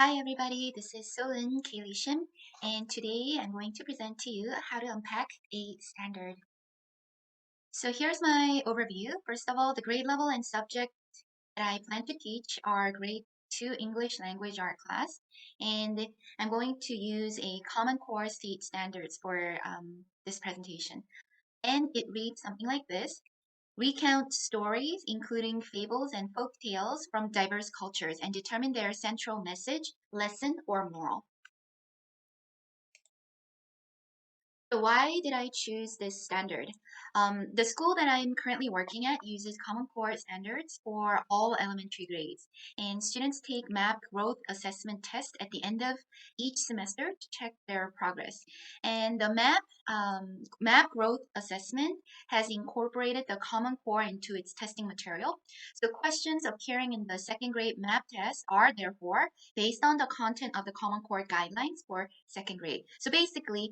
Hi everybody, this is Solin Kaylee Shim, and today I'm going to present to you how to unpack a standard. So here's my overview. First of all, the grade level and subject that I plan to teach are grade 2 English language art class, and I'm going to use a Common Core state standards for this presentation. And it reads something like this. Recount stories, including fables and folk tales from diverse cultures, and determine their central message, lesson, or moral. So why did I choose this standard? The school that I'm currently working at uses Common Core standards for all elementary grades, and students take MAP growth assessment test at the end of each semester to check their progress. And the MAP growth assessment has incorporated the Common Core into its testing material. So questions appearing in the second grade MAP test are therefore based on the content of the Common Core guidelines for second grade. So basically,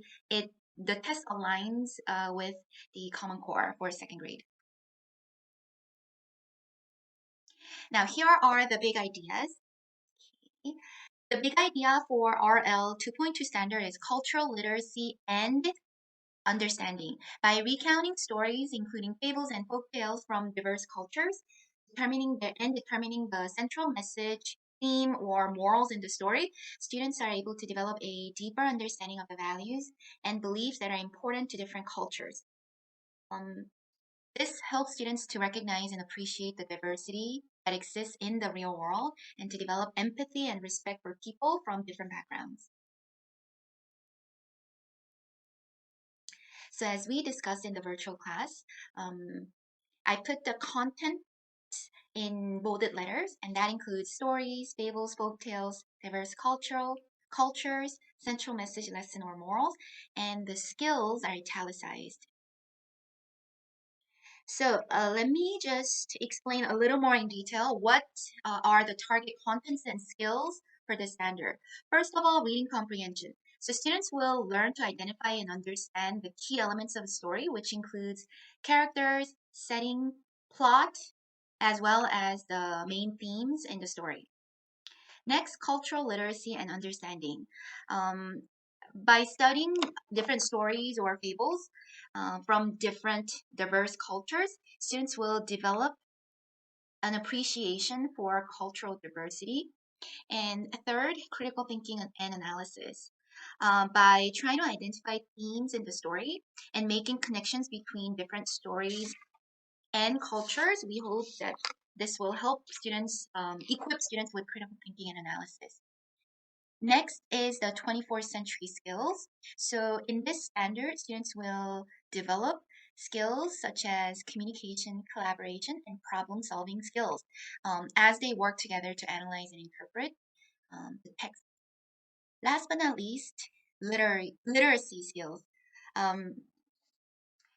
the test aligns with the Common Core for second grade. Now, here are the big ideas. Okay. The big idea for RL 2.2 standard is cultural literacy and understanding. By recounting stories, including fables and folk tales from diverse cultures, determining the central message, theme, or morals in the story, students are able to develop a deeper understanding of the values and beliefs that are important to different cultures. Um, This helps students to recognize and appreciate the diversity that exists in the real world and to develop empathy and respect for people from different backgrounds. So as we discussed in the virtual class, I put the content in bolded letters, and that includes stories, fables, folk tales, diverse cultures, central message, lesson, or morals, and the skills are italicized. So let me just explain a little more in detail what are the target contents and skills for the standard. First of all, reading comprehension. So students will learn to identify and understand the key elements of a story, which includes characters, setting, plot, as well as the main themes in the story. Next, cultural literacy and understanding. Um, by studying different stories or fables from different diverse cultures, students will develop an appreciation for cultural diversity. And third, critical thinking and analysis. By trying to identify themes in the story and making connections between different stories and cultures, we hope that this will help students, equip students with critical thinking and analysis. Next is the 24th century skills. So in this standard, students will develop skills such as communication, collaboration, and problem solving skills as they work together to analyze and interpret the text. Last but not least, literacy skills. Um,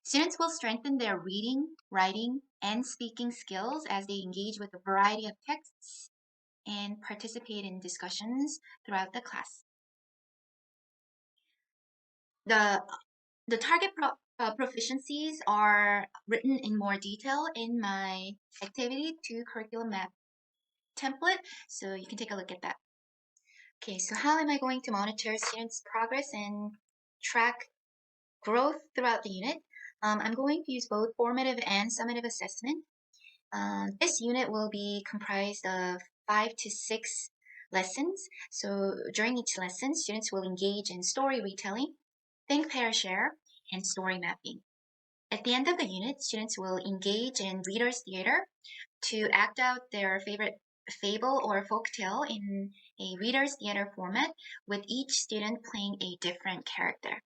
Students will strengthen their reading, writing, and speaking skills as they engage with a variety of texts and participate in discussions throughout the class. The the target proficiencies are written in more detail in my activity to curriculum map template, so you can take a look at that. Okay, so how am I going to monitor students' progress and track growth throughout the unit? I'm going to use both formative and summative assessment. This unit will be comprised of 5 to 6 lessons. So during each lesson, students will engage in story retelling, think, pair, share, and story mapping. At the end of the unit, students will engage in reader's theater to act out their favorite fable or folk tale in a reader's theater format, with each student playing a different character.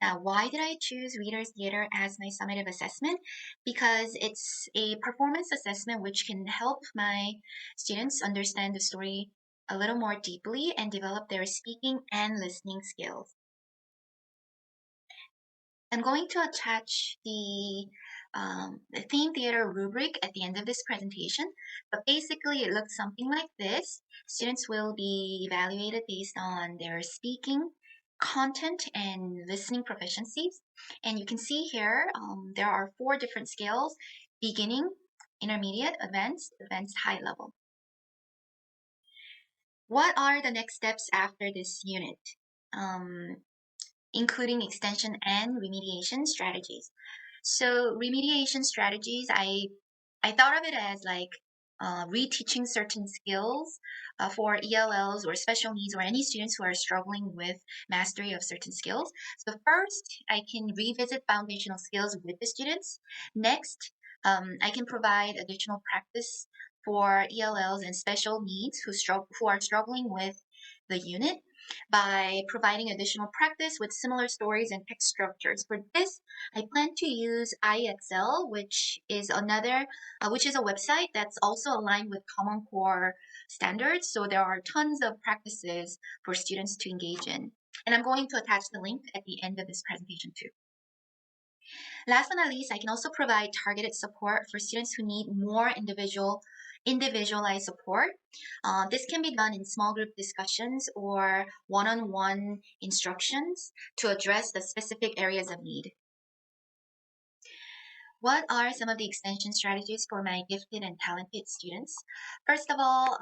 Now, why did I choose reader's theater as my summative assessment? Because it's a performance assessment which can help my students understand the story a little more deeply and develop their speaking and listening skills. I'm going to attach the theme theater rubric at the end of this presentation, but basically it looks something like this. Students will be evaluated based on their speaking, content, and listening proficiencies. And you can see here there are 4 different scales: beginning, intermediate, advanced, high level. What are the next steps after this unit? Um, Including extension and remediation strategies. So remediation strategies, I thought of it as like reteaching certain skills for ELLs or special needs or any students who are struggling with mastery of certain skills. So first, I can revisit foundational skills with the students. Next, I can provide additional practice for ELLs and special needs who are struggling with the unit by providing additional practice with similar stories and text structures. For this, I plan to use IXL, which is a website that's also aligned with Common Core standards. So there are tons of practices for students to engage in. And I'm going to attach the link at the end of this presentation too. Last but not least, I can also provide targeted support for students who need more individualized support. This can be done in small group discussions or one-on-one instructions to address the specific areas of need. What are some of the extension strategies for my gifted and talented students? First of all,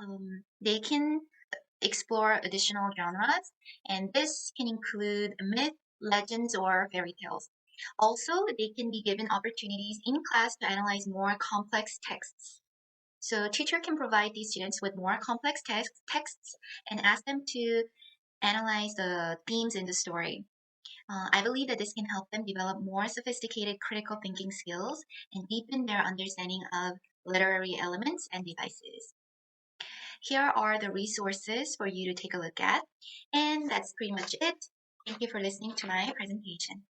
they can explore additional genres, and this can include myth, legends, or fairy tales. Also, they can be given opportunities in class to analyze more complex texts. So, a teacher can provide these students with more complex texts and ask them to analyze the themes in the story. I believe that this can help them develop more sophisticated critical thinking skills and deepen their understanding of literary elements and devices. Here are the resources for you to take a look at. And that's pretty much it. Thank you for listening to my presentation.